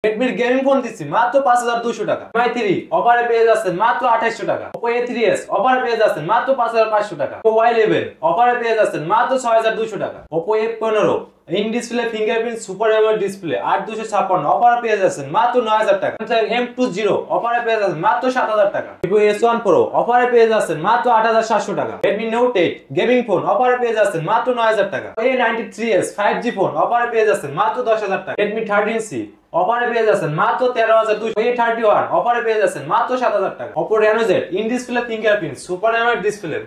Redmi gaming phone দিচ্ছি মাত্র 5200 টাকা। Mi3 অফারে পেয়ে যাচ্ছেন মাত্র 2800 টাকা। Oppo A3s অফারে পেয়ে যাচ্ছেন মাত্র 5500 টাকা। Oppo Y11 অফারে পেয়ে যাচ্ছেন মাত্র 6200 টাকা। Oppo F15 in display fingerprint super AMOLED display 8256 অফারে পেয়ে যাচ্ছেন মাত্র 9000 টাকা। Samsung M20 অফারে পেয়ে যাচ্ছেন মাত্র 7000 টাকা। Vivo S1 Pro অফারে পেয়ে যাচ্ছেন মাত্র 8700 টাকা। Redmi Note 8 গেমিং ফোন অফারে পেয়ে যাচ্ছেন মাত্র 9000 টাকা। A93s 5G ফোন অফারে পেয়ে যাচ্ছেন মাত্র 10000 টাকা। Redmi 13C অফারে পেয়ে যাচ্ছেন মাত্র 13200। A31 অফারে পেয়ে যাচ্ছেন মাত্র 7000 টাকা। Oppo Reno Z in display fingerprint super AMOLED display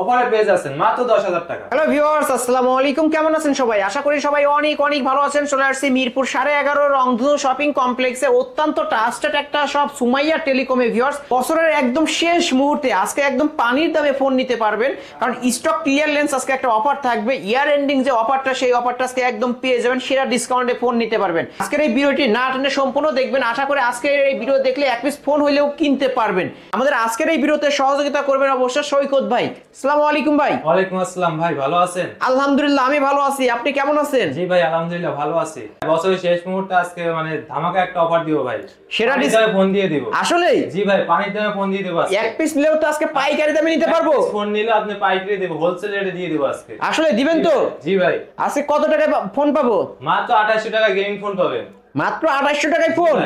অফারে পেয়ে যাচ্ছেন মাত্র 10000 টাকা। হ্যালো ভিউয়ার্স, আসসালামু আলাইকুম। কেমন আছেন সবাই? আশা করি সবাই অনেক অনেক ভালো আছেন। চলে আসছি মিরপুর 11.5 রংধনু শপিং কমপ্লেক্সে অত্যন্ত ট্রাস্টেড একটা শপ সুমাইয়া টেলিকমে। ভিউয়ার্স, বছরের একদম শেষ মুহূর্তে আজকে একদম পানির দামে ফোন নিতে পারবেন, কারণ স্টক ক্লিয়ারেন্স আজকে একটা অফার থাকবে। ইয়ার এন্ডিং যে অফারটা, সেই অফারটা আজকে একদম পেয়ে যাবেন, সেরা ডিসকাউন্টে ফোন নিতে পারবেন। আজকের এই ভিডিওটি না টেনে সম্পূর্ণ দেখবেন। আশা করি আজকের এই ভিডিও দেখলে এক পিস ফোন হইলেও কিনতে পারবেন। আমাদের আজকের এই ভিডিওতে সহযোগিতা করবেন অবশ্যই সৈকত ভাই। আসসালামু আলাইকুম ভাই। ওয়ালাইকুম আসসালাম ভাই, ভালো আছেন? আলহামদুলিল্লাহ, আমি ভালো আছি। আপনি কেমন আছেন? জি ভাই, আলহামদুলিল্লাহ ভালো আছি। বছরের শেষ মুহূর্তে আজকে মানে ধামাকা একটা অফার দিব ভাই, সেটা ডিসকাউন্টে ফোন দিয়ে দিব। আসলে জি ভাই, পানির দামে ফোন দিয়ে দেব আজকে। এক পিস নিলেও তো আজকে পাইকারি দামে নিতে পারবো। ফোন নিলে আপনি পাইকারি দেব, হোলসেল রেটে দিয়ে দেব আজকে। আসলে দিবেন তো? জি ভাই। আজকে কত টাকায় ফোন পাবো? মাত্র 2800 টাকা গেমিং ফোন পাবেন। মাত্র 2800 টাকায় ফোন?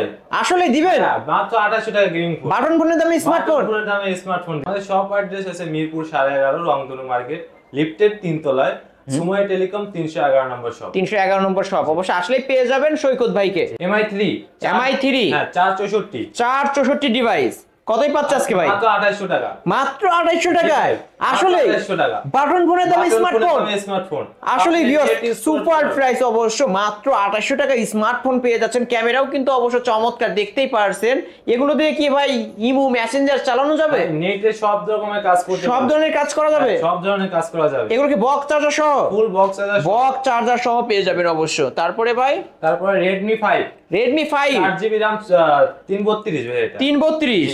আসলে দিবেন? মাত্র 2800 টাকা গেমিং ফোন। বাটন ফোনের দামে স্মার্টফোন? বাটন ফোনের দামে স্মার্টফোন। আমাদের শপ অ্যাড্রেস আছে মিরপুর 11.5 রংধনু মার্কেট, লিফটের 3 তলায়, Sumaiya telecom 311 number shop. 311 number shop. অবশ্যই আসলেই পেয়ে যাবেন সৈকত ভাইকে। MI3 হ্যাঁ 464 464 ডিভাইস কতই পাচ্ছে আজকে ভাই? মাত্র 2800 টাকা। মাত্র 2800 টাকায়? আসলে 2800 টাকা বাটন ফোনের দামে স্মার্টফোন। আসলে সুপার প্রাইস। অবশ্য মাত্র 2800 টাকায় স্মার্টফোন পেয়ে যাচ্ছেন। ক্যামেরাও কিন্তু অবশ্য চমৎকার, দেখতেই পারছেন। এগুলো দিয়ে কি ভাই ইমো মেসেঞ্জার চালানো যাবে? নেটে সব রকমের কাজ করতে, সব ধরনের কাজ করা যাবে, সব ধরনের কাজ করা যাবে। এগুলো কি বক্স চার্জার সহ? Full box charger, box charger সহ পেয়ে যাবেন অবশ্য। তারপরে ভাই, তারপরে Redmi 5 8GB RAM 332 ভাই, এটা 332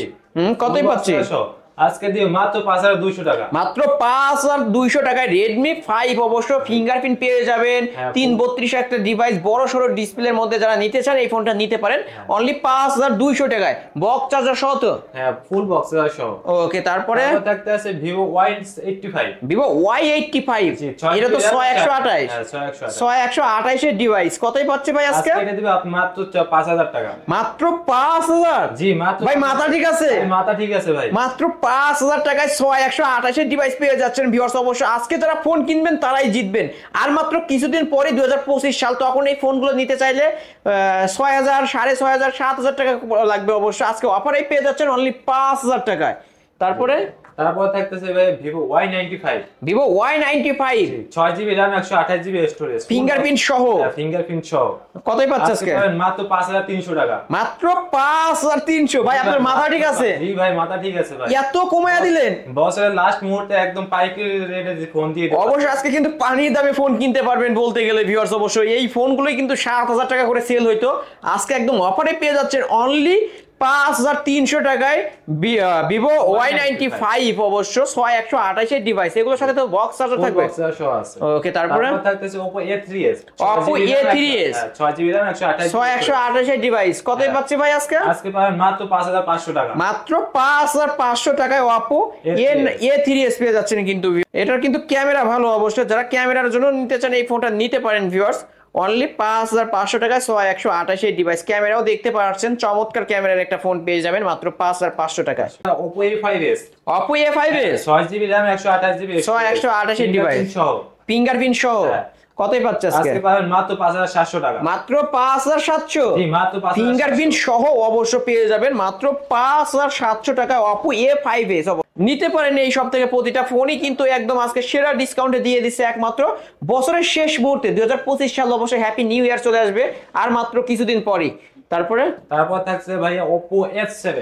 কতই পাচ্ছে আজকে দিয়ে? মাত্র 5200 টাকা। মাত্র 5200 টাকায় Redmi 5 অবশ্য ফিঙ্গারপ্রিন্ট পেয়ে যাবেন। 332 একটা ডিভাইস, বড় সরো ডিসপ্লের মধ্যে যারা নিতে চান এই ফোনটা নিতে পারেন অনলি 5200 টাকায়, বক্স চার্জার সহ তো? হ্যাঁ, ফুল বক্স চার্জার সহ। ওকে, তারপরে দেখতে আছে Vivo Y85 এটা তো 6128 6128 এর ডিভাইস। কতই পাচ্ছে ভাই আজকে? এটা দিবে আপনি মাত্র 5000 টাকা। মাত্র 5000? জি মাত্র। ভাই মাথা ঠিক আছে? মাথা ঠিক আছে ভাই। মাত্র 5000 টাকায় 6128 এর ডিভাইস পেয়ে যাচ্ছেন ভিউয়ার্স। অবশ্য আজকে যারা ফোন কিনবেন তারাই জিতবেন। আর মাত্র কিছুদিন পরে 2025 সাল, তখন এই ফোনগুলো নিতে চাইলে 6000 6500 7000 টাকা লাগবে। অবশ্য আজকে অফারেই পেয়ে যাচ্ছেন অনলি 5000 টাকায়। তারপরে থাকতেছে ভাই Vivo Y95 6GB RAM 128GB storage, fingerprint সহ। ফিঙ্গারপ্রিন্ট সহ কতই পাচ্ছে আজকে? মাত্র 5300 টাকা। মাত্র 5300? ভাই আপনার মাথা ঠিক আছে? জি ভাই, মাথা ঠিক আছে ভাই। এত কমায়া দিলেন? বছরের লাস্ট মুহূর্তে একদম পাইকারি রেটে ফোন দিয়ে দিই। অবশ্য আজকে কিন্তু পানির দামে ফোন কিনতে পারবেন বলতে গেলে ভিউয়ার্স। অবশ্যই এই ফোনগুলোই কিন্তু 7000 টাকা করে সেল হইতো, আজকে একদম অফারে পেয়ে যাচ্ছেন অনলি 5300 টাকায় Vivo Y95 অবশ্য 6128 এর ডিভাইস। এগুলোর সাথে তো বক্স চার্জার থাকবে। ওকে, তারপরে থাকতেছে Oppo A3s 6GB RAM 128 এর ডিভাইস। কতই পাচ্ছে ভাই আজকে? আজকে পাবেন মাত্র 5500 টাকা। মাত্র 5500 টাকায় Oppo A3s পেয়ে যাচ্ছেন। কিন্তু এটার কিন্তু ক্যামেরা ভালো। অবশ্য যারা ক্যামেরার জন্য নিতে চান এই ফোনটা নিতে পারেন ভিউয়ার্স। অনলি 5500 টাকায় 6128 এর ডিভাইস। ক্যামেরাও দেখতে পাচ্ছেন, চমৎকার ক্যামেরার একটা ফোন পেয়ে যাবেন মাত্র 5500 টাকায়। Oppo A5s 6GB RAM 128GB 128 এর ডিভাইস সহ, ফিঙ্গারপ্রিন্ট সহ। কতই পাচ্ছে আজকে? আজকে পাবেন মাত্র 5700 টাকা। মাত্র 5700? জি মাত্র 5700, ফিঙ্গারপ্রিন্ট সহ অবশ্য পেয়ে যাবেন মাত্র 5700 টাকায় Oppo A5s। নিতে পারেন এই সব থেকে প্রতিটা ফোনই কিন্তু একদম আজকে সেরা ডিসকাউন্টে দিয়ে দিচ্ছে একমাত্র বছরের শেষ মুহূর্তে। 2025 সাল অবশ্যই হ্যাপি নিউ ইয়ার চলে আসবে আর মাত্র কিছুদিন পরেই। তারপর থাকছে ভাইয়া Oppo F7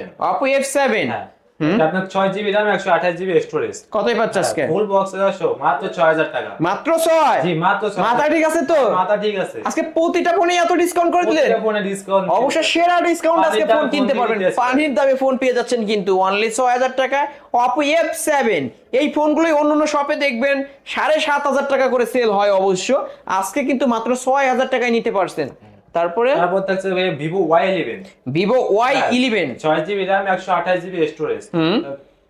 আপনার 6GB RAM 128GB স্টোরেজ। কতই পাচ্ছে আজকে? ফুল বক্স সহ মাত্র 6000 টাকা। মাত্র 6? জি মাত্র 6। মাথা ঠিক আছে তো? মাথা ঠিক আছে। আজকে প্রতিটা ফোনে এত ডিসকাউন্ট করে দিলেন? প্রতিটা ফোনে ডিসকাউন্ট, অবশ্যই সেরা ডিসকাউন্ট। আজকে ফোন কিনতে পারবেন, পানির দামে ফোন পেয়ে যাচ্ছেন কিন্তু অনলি 6000 টাকায় Oppo F7। এই ফোনগুলোই অন্যান্য শপে দেখবেন 7500 টাকা করে সেল হয়। অবশ্য আজকে কিন্তু মাত্র 6000 টাকায় নিতে পারছেন। তারপরে থাকছে ভাই Vivo Y11 Vivo Y11 6GB RAM 128GB storage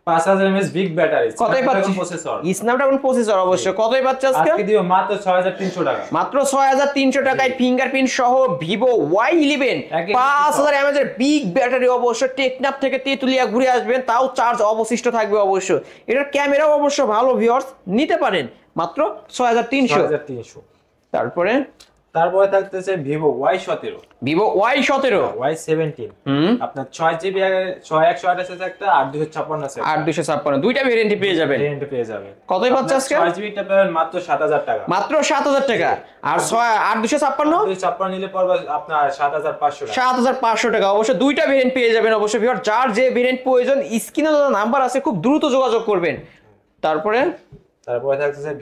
5000 mAh big battery কতই পাচ্ছি প্রসেসর স্ন্যাপড্রাগন প্রসেসর অবশ্য কতই পাচ্ছি আজকে দিও মাত্র 6300 টাকা মাত্র 6300 টাকায় ফিঙ্গারপ্রিন্ট সহ Vivo Y11 5000 mAh এর বিগ ব্যাটারি অবশ্য টেকনাফ থেকে তেতুলিয়া ঘুরে আসবেন তাও চার্জ অবশিষ্ট থাকবে অবশ্য এটার ক্যামেরাও অবশ্য ভালো ভিউয়ার্স নিতে পারেন মাত্র 6300 তারপরে থাকতেছে Vivo Y17 Vivo Y17 Y17 আপনার 6GB 128 একটা 8256 আছে 8256 দুইটা ভেরিয়েন্ট পেয়ে যাবেন কতই পাচ্ছেন আজকে 6GB টা পাবেন মাত্র 7000 টাকা মাত্র 7000 টাকা আর 8256 নিলে পড়বে আপনার 7500 টাকা 7500 টাকা অবশ্য দুইটা ভেরিয়েন্ট পেয়ে যাবেন অবশ্য ভিউয়ার যার যে ভেরিয়েন্ট প্রয়োজন স্ক্রিনে যত নাম্বার আছে খুব দ্রুত যোগাযোগ করবেন তারপরে থাকতেছে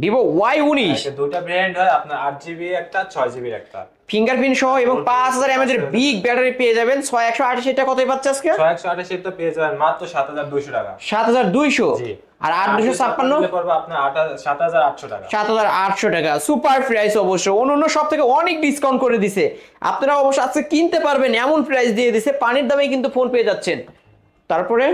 Vivo Y19 এটা দুটো ভেরিয়েন্ট হয় আপনার 8GB একটা 6GB একটা ফিঙ্গারপ্রিন্ট সহ এবং 5000 mAh এর বিগ ব্যাটারি পেয়ে যাবেন 6128 এটা কতই পাচ্ছেন আজকে 6128 এটা পেয়ে যাবেন মাত্র 7200 টাকা 7200 জি আর 8256 নিলে পড়বে আপনার 7800 টাকা 7800 টাকা সুপার প্রাইস অবশ্য অন্য সব থেকে অনেক ডিসকাউন্ট করে দিয়েছে আপনারা অবশ্য আজকে কিনতে পারবেন এমন প্রাইস দিয়ে দিয়েছে পানির দামে কিন্তু ফোন পেয়ে যাচ্ছেন তারপরে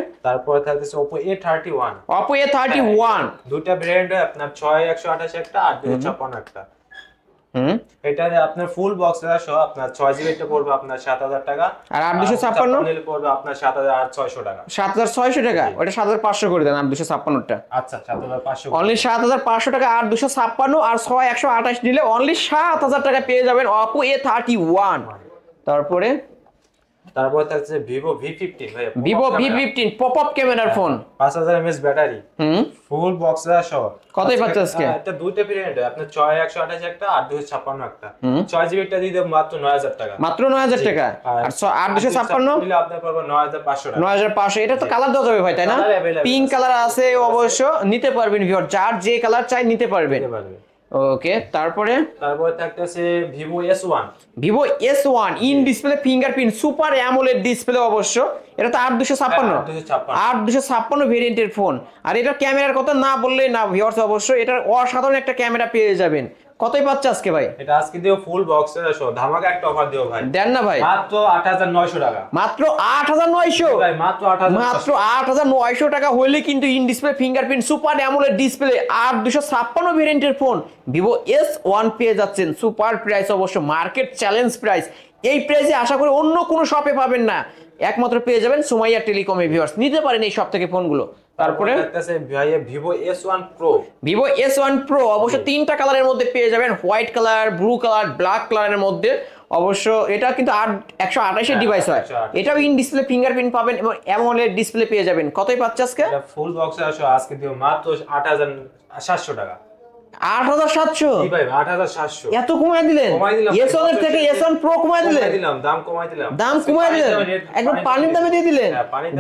থাকতেছে Oppo A31 দুটো ভেরিয়েন্ট হয় আপনার 6128 একটা 8256 একটা এটাতে আপনার ফুল বক্স সহ আপনার 6GB টা পড়বে আপনার 7000 টাকা আর 8256 নিলে পড়বে আপনার 7600 টাকা 7600 টাকা ওটা 7500 করে দেন 8256 টা আচ্ছা 7500 অনলি 7500 টাকা 8256 আর 6128 নিলে অনলি 7000 টাকা পেয়ে যাবেন Oppo A31 তারপরে থাকছে Vivo V15 ভাই Vivo V15 পপআপ ক্যামেরার phone 5000 mAh battery full box সহ কতই পাচ্ছেন আজকে এটা দুইটা ভেরিয়েন্ট আপনার 6128 একটা 8256 একটা 6GB টা দিয়ে দেব মাত্র 9000 টাকা মাত্র 9000 টাকা আর 8256 নিলে আপনার পড়বে 9500 টাকা 9500 এটা তো কালার দেওয়া যাবে ভাই তাই না পিঙ্ক কালার আছে অবশ্য নিতে পারবেন ভিউয়ার যার যে কালার চাই নিতে পারবেন ওকে তারপরে থাকতেছে Vivo S1 in display fingerprint super AMOLED display অবশ্য এটা তো 8256 ভেরিয়েন্টের ফোন আর এটা ক্যামেরার কথা না বললেই না ভিউয়ার্স অবশ্য এটার অসাধারণ একটা ক্যামেরা পেয়ে যাবেন কতই পাচ্ছে আজকে ভাই এটা আজকে দিও ফুল বক্স সহ ধামাকা একটা অফার দিও ভাই দেন না ভাই মাত্র 8900 টাকা মাত্র 8900 ভাই মাত্র 8900 টাকা হইলে কিন্তু in display fingerprint super AMOLED display 8256 ভেরিয়েন্টের ফোন Vivo S1 পেয়ে যাচ্ছেন সুপার প্রাইস অবশ্য মার্কেট চ্যালেঞ্জ প্রাইস এই প্রাইসে আশা করি অন্য কোনো শপে পাবেন না একমাত্র পেয়ে যাবেন সুমাইয়া টেলিকমে ভিউয়ার্স নিতে পারেন এই সব থেকে ফোনগুলো তারপরে Vivo S1 Pro অবশ্য তিনটা কালারের মধ্যে পেয়ে যাবেন white colour blue colour black কালারের মধ্যে অবশ্য এটা কিন্তু 128 এর ডিভাইস হয় এটাও ইন ডিসপ্লে ফিঙ্গারপ্রিন্ট পাবেন এবং অ্যামোলেড ডিসপ্লে পেয়ে যাবেন কতই পাচ্ছেন আজকে এটা ফুল বক্স আজকে দিও মাত্র 8700 টাকা 8700 জি ভাই 8700 এত কমায় দিলেন S1 এর থেকে S1 Pro কমায় দিলেন দাম কমাই দিলাম একদম পানির দামে দিয়ে দিলেন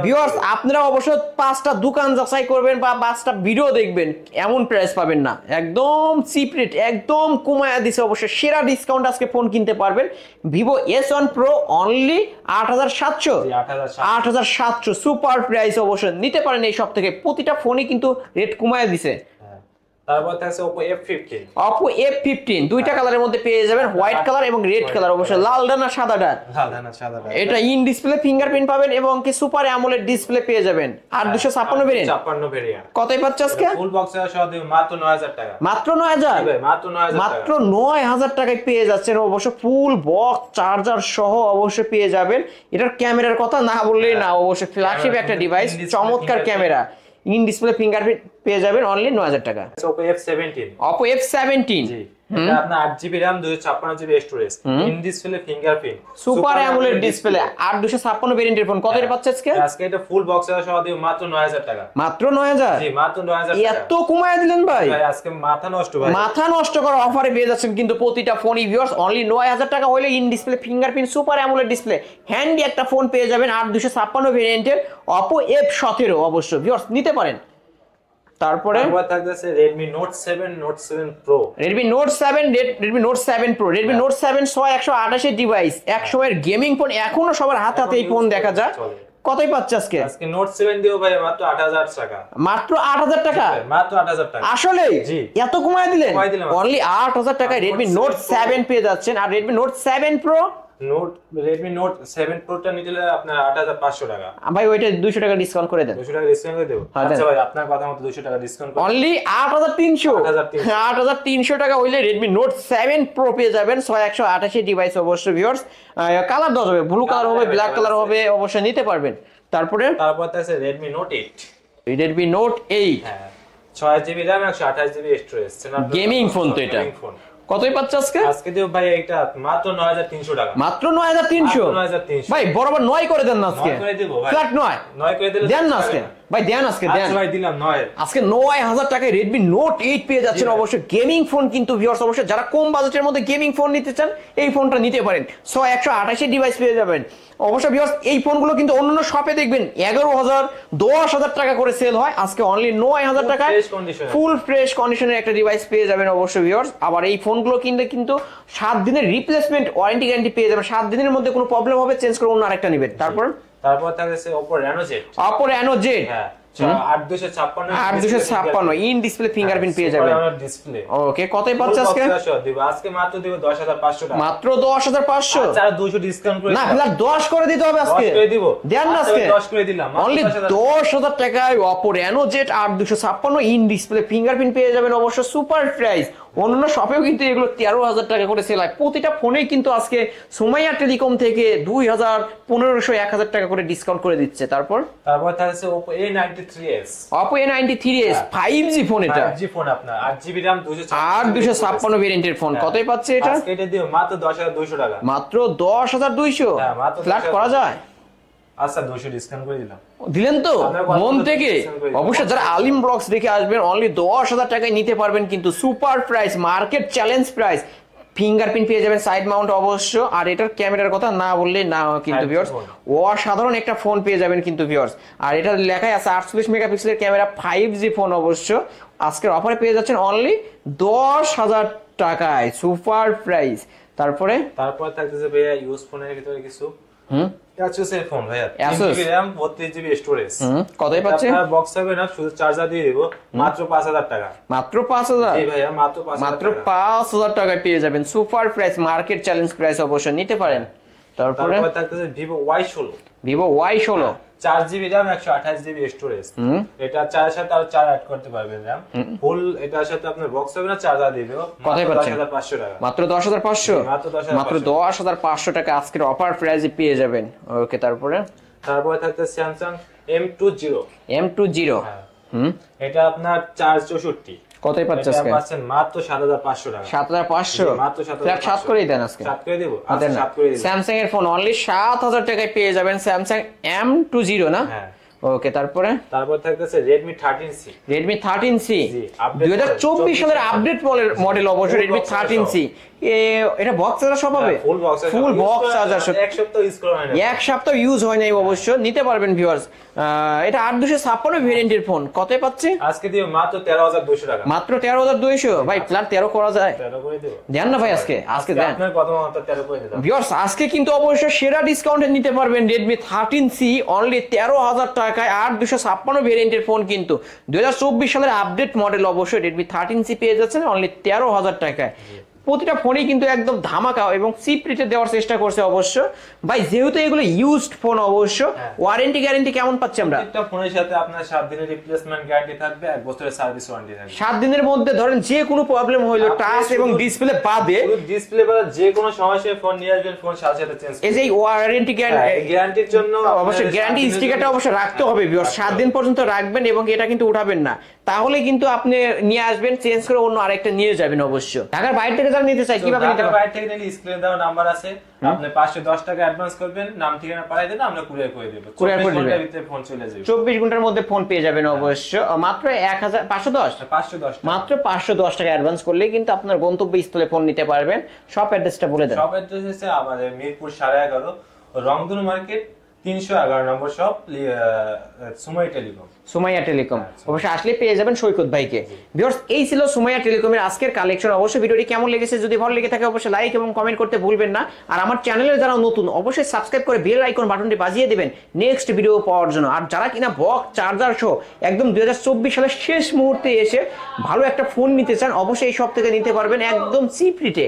ভিউয়ার্স আপনারা অবশ্যই 5টা দোকান যাচাই করবেন বা 5টা ভিডিও দেখবেন এমন প্রাইস পাবেন না একদম চিপ রেট একদম কমায় দিছে অবশ্যই সেরা ডিসকাউন্ট আজকে ফোন কিনতে পারবেন Vivo S1 Pro only 8700 super price অবশ্যই নিতে পারেন এই সব থেকে প্রতিটা ফোনই কিন্তু রেট কমায় দিছে তারপর থাকছে Oppo F15 দুইটা কালারের মধ্যে পেয়ে যাবেন হোয়াইট কালার এবং রেড কালার অবশ্যই লালটা না সাদাটা এটা ইন ডিসপ্লে ফিঙ্গারপ্রিন্ট পাবেন এবং কি সুপার অ্যামোলেড ডিসপ্লে পেয়ে যাবেন আর 256 ভেরিয়েন্ট কতই পাচ্ছেন আজকে ফুল বক্সে সহ মাত্র 9000 টাকা মাত্র 9000 মাত্র 9000 টাকায় পেয়ে যাচ্ছেন অবশ্য ফুল বক্স চার্জার সহ অবশ্যই পেয়ে যাবেন এটার ক্যামেরার কথা না বললেই না অবশ্যই ফ্ল্যাগশিপ একটা ডিভাইস চমৎকার ক্যামেরা ইন ডিসপ্লে ফিঙ্গারপ্রিন্ট পেয়ে যাবেন অনলি 9000 টাকা Oppo F17 জি এটা আপনার 8GB RAM 256GB storage in display fingerprint super AMOLED display 8256 ভেরিয়েন্টের ফোন কতই পাচ্ছেন আজকে এটা ফুল বক্স সহ দিও মাত্র 9000 টাকা মাত্র 9000 জি মাত্র 9000 টাকা এত কমায় দিলেন ভাই আজকে মাথা নষ্ট করা অফারে পেয়ে যাচ্ছেন কিন্তু প্রতিটা ফোনই ভিউয়ার্স অনলি 9000 টাকা হলে in display fingerprint super AMOLED display handy একটা ফোন পেয়ে যাবেন 8256 ভেরিয়েন্টের Oppo F17 অবশ্য ভিউয়ার্স নিতে পারেন তারপরে থাকতেছে Redmi Note 7 Pro Redmi Note 7 Pro Redmi Note 7 128 এর ডিভাইস এক সময়ের গেমিং ফোন এখনো সবার হাতে হাতে এই ফোন দেখা যায় কতই পাচ্ছে আজকে? আজকে নোট 7 দিও ভাই মাত্র 8000 টাকা। মাত্র 8000 টাকা? মাত্র 8000 টাকা। আসলে জি এত কমায় দিলেন? কমায় দিলাম। অনলি 8000 টাকায় Redmi Note 7 পেয়ে যাচ্ছেন। আর Redmi Note 7 Pro Redmi Note 7 Pro টা নিতে হলে আপনার 8500 টাকা। ভাই ওইটা 200 টাকা ডিসকাউন্ট করে দেন। 200 টাকা ডিসকাউন্ট করে দেব। আচ্ছা ভাই আপনার কথা মতো 200 টাকা ডিসকাউন্ট করে অনলি 8300। 8300 টাকা হইলে Redmi Note 7 Pro পেয়ে যাবেন 6128 ডিভাইস অবশ্যই ভিউয়ার্স। কালার দেওয়া যাবে, ব্লু কালার হবে, ব্ল্যাক কালার হবে, অবশ্যই নিতে পারবেন। তারপর আছে Redmi Note 8। Redmi Note 8 হ্যাঁ 6GB RAM 128GB storage. Gaming phone তো এটা। কতই পাচ্ছে আজকে? আজকে দিও ভাই এটা মাত্র 9300 টাকা। মাত্র 9300? 9300 ভাই বরাবর 9 করে দেন না আজকে? 9 করে দেব ভাই। ফ্ল্যাট 9 করে দিলে দেন না আজকে ভাই, দেন আজকে দেন। আচ্ছা ভাই দিলাম 9। আজকে 9000 টাকায় Redmi Note 8 পেয়ে যাচ্ছেন অবশ্যই। গেমিং ফোন কিন্তু ভিউয়ার্স অবশ্যই যারা কম বাজেটের মধ্যে গেমিং ফোন নিতে চান এই ফোনটা নিতে পারেন। 128 ডিভাইস পেয়ে যাবেন অবশ্যই ভিউয়ার্স। এই ফোনগুলো কিন্তু অন্যান্য শপে দেখবেন 11000 10000 টাকা করে সেল হয়, আজকে অনলি 9000 টাকায় ফুল ফ্রেশ কন্ডিশনের একটা ডিভাইস পেয়ে যাবেন অবশ্যই ভিউয়ার্স। আবার এই ফোনগুলো কিনলে কিন্তু 7 দিনের রিপ্লেসমেন্ট ওয়ারেন্টি গ্যারান্টি পেয়ে যাবেন। 7 দিনের মধ্যে কোনো প্রবলেম হবে চেঞ্জ করে অন্য আরেকটা নেবেন। তারপর থাকছে Oppo Reno Z। Oppo Reno Z হ্যাঁ 8256 ইন ডিসপ্লে ফিঙ্গারপ্রিন্ট পেয়ে যাবেন। ডিসপ্লে ওকে কতই পাচ্ছে আজকে? আজকে মাত্র দিব 10500 টাকা। মাত্র 10500? আচ্ছা 200 ডিসকাউন্ট করে না ফ্ল্যাট 10 করে দিতে হবে আজকে। 10 করে দিব। দেন না আজকে 10 করে দিলাম। অনলি 10000 টাকায় Oppo Reno Z 8256 in display fingerprint পেয়ে যাবেন অবশ্য সুপার প্রাইস। অন্য শপেও কিন্তু এগুলো 13000 টাকা করে সেল হয়। প্রতিটা ফোনেই কিন্তু আজকে সুমাইয়া টেলিকম থেকে 2000 1500 1000 টাকা করে ডিসকাউন্ট করে দিচ্ছে। তারপর থাকছে Oppo A93s। Oppo A93s 5G phone, এটা 5G ফোন আপনার 8GB RAM 256 ভেরিয়েন্টের ফোন। কতই পাচ্ছে এটা? আজকে এটা দিও মাত্র 10200 টাকা। মাত্র 10200? হ্যাঁ মাত্র ফ্ল্যাট করা যায়? আচ্ছা 200 ডিসকাউন্ট করে দিলাম। দিলেন তো মন থেকে? অবশ্যই যারা আলিম ব্লগস দেখে আসবেন অনলি 10000 টাকায় নিতে পারবেন কিন্তু super price, market challenge price. Fingerprint পেয়ে যাবেন সাইড মাউন্ট অবশ্য। আর এটার ক্যামেরার কথা না বললে না কিন্তু ভিউয়ার্স, অসাধারণ একটা ফোন পেয়ে যাবেন কিন্তু ভিউয়ার্স। আর এটা লেখাই আছে 48 মেগাপিক্সেলের ক্যামেরা 5G ফোন অবশ্য। আজকের অফারে পেয়ে যাচ্ছেন অনলি 10000 টাকায় সুপার প্রাইস। তারপর থাকতেছে ভাইয়া ইউজ ফোনের ভিতরে কিছু Asus এর ফোন ভাইয়া 3GB RAM 32GB স্টোরেজ। কতই পাচ্ছে? আপনার বক্স হবে না, শুধু চার্জার দিয়ে দেব মাত্র 5000 টাকা। মাত্র 5000? জি ভাইয়া মাত্র 5000 টাকায় পেয়ে যাবেন super price, market challenge price অবশ্যই নিতে পারেন। তারপরে থাকতেছে Vivo Y16। Vivo Y16 4GB RAM 128GB storage. এটা চার্জের সাথে আর 4 অ্যাড করতে পারবেন RAM। ফুল এটার সাথে আপনার বক্স হবে না, চার্জার দিয়ে দেব মাত্র 10500 টাকা। মাত্র 10500? মাত্র 10500 টাকা আজকের অফার প্রাইসে পেয়ে যাবেন। ওকে তারপরে থাকতে Samsung M20। এটা আপনার 464। কতই পাচ্ছে আজকে? পাচ্ছেন মাত্র 7500 টাকা। 7500? মাত্র 7500। ফ্ল্যাট 7 করেই দেন আজকে। 7 করে দেব। আচ্ছা 7 করে দিন। স্যামসাং এর ফোন অনলি 7000 টাকায় পেয়ে যাবেন Samsung M20 না? হ্যাঁ। ওকে তারপরে থাকতেছে Redmi 13C। Redmi 13C 2024 সালের আপডেট মডেল অবশ্যই Redmi 13C। এটা বক্স চার্জার সব হবে? Full box charger. এক সপ্তাহ ইউজ করা হয় না। এক সপ্তাহ ইউজ হয় নাই অবশ্য, নিতে পারবেন ভিউয়ার্স। এটা 8256 ভেরিয়েন্টের ফোন। কতই পাচ্ছে আজকে দিও মাত্র 13200 টাকা। মাত্র 13200? ভাই ফ্ল্যাট 13 করা যায়? 13 করে দেব। দেন না ভাই আজকে দেন। আপনার কত মাত্র 13 করে দিলাম। ভিউয়ার্স আজকে কিন্তু অবশ্যই সেরা ডিসকাউন্টে নিতে পারবেন Redmi 13C অনলি 13000 টাকায় 8256 ভেরিয়েন্টের ফোন কিন্তু 2024 সালের আপডেট মডেল অবশ্যই Redmi 13C পেয়ে যাচ্ছেন অনলি 13000 টাকায়। প্রতিটা ফোনই কিন্তু একদম ধামাকা এবং চিপ রেটে দেওয়ার চেষ্টা করছে অবশ্য ভাই, যেহেতু এগুলো ইউজড ফোন অবশ্য। ওয়ারেন্টি গ্যারান্টি কেমন পাচ্ছি আমরা? প্রত্যেকটা ফোনের সাথে আপনার 7 দিনের রিপ্লেসমেন্ট গ্যারান্টি থাকবে, 1 বছরের সার্ভিস ওয়ারেন্টি থাকবে। 7 দিনের মধ্যে ধরেন যে কোনো প্রবলেম হইলো টাচ এবং ডিসপ্লে বাদে, ডিসপ্লে বাদে যে কোনো সমস্যায় ফোন নিয়ে আসবেন, ফোন সাথে সাথে চেঞ্জ এই যে ওয়ারেন্টি গ্যারান্টির জন্য অবশ্যই গ্যারান্টি স্টিকারটা অবশ্যই রাখতে হবে ভিউয়ার। 7 দিন পর্যন্ত রাখবেন এবং এটা কিন্তু উঠাবেন না, তাহলে কিন্তু আপনি নিয়ে আসবেন চেঞ্জ করে অন্য আরেকটা নিয়ে যাবেন অবশ্য। ঢাকার বাইরে থেকে যারা নিতে চাই কিভাবে নিতে পারবেন? বাইরে থেকে নিলে স্ক্রিনে দেওয়া নাম্বার আছে, আপনি 510 টাকা অ্যাডভান্স করবেন, নাম ঠিকানা পাঠিয়ে দেন, আমরা কুরিয়ার করে দেব। 24 ঘন্টার ভিতরে ফোন চলে যাবে। 24 ঘন্টার মধ্যে ফোন পেয়ে যাবেন অবশ্য। মাত্র 510 মাত্র 510 টাকা অ্যাডভান্স করলেই কিন্তু আপনার গন্তব্যস্থলে ফোন নিতে পারবেন। সব অ্যাড্রেসটা বলে দেন। সব অ্যাড্রেস হচ্ছে আমাদের Mirpur 11.5 Rangdhanu market 311 number shop Sumaiya telecom. Sumaiya telecom অবশ্যই আসলে পেয়ে যাবেন সৈকত ভাইকে। ভিউয়ার্স এই ছিল সুমাইয়া টেলিকমের আজকের কালেকশন। অবশ্যই ভিডিওটি কেমন লেগেছে, যদি ভালো লেগে থাকে অবশ্যই লাইক এবং কমেন্ট করতে ভুলবেন না। আর আমার চ্যানেলে যারা নতুন অবশ্যই সাবস্ক্রাইব করে বেল আইকন বাটনটি বাজিয়ে দিবেন নেক্সট ভিডিও পাওয়ার জন্য। আর যারা কিনা বক্স চার্জার সহ একদম 2024 সালের শেষ মুহূর্তে এসে ভালো একটা ফোন নিতে চান অবশ্যই এই শপ থেকে নিতে পারবেন একদম চিপ রেটে।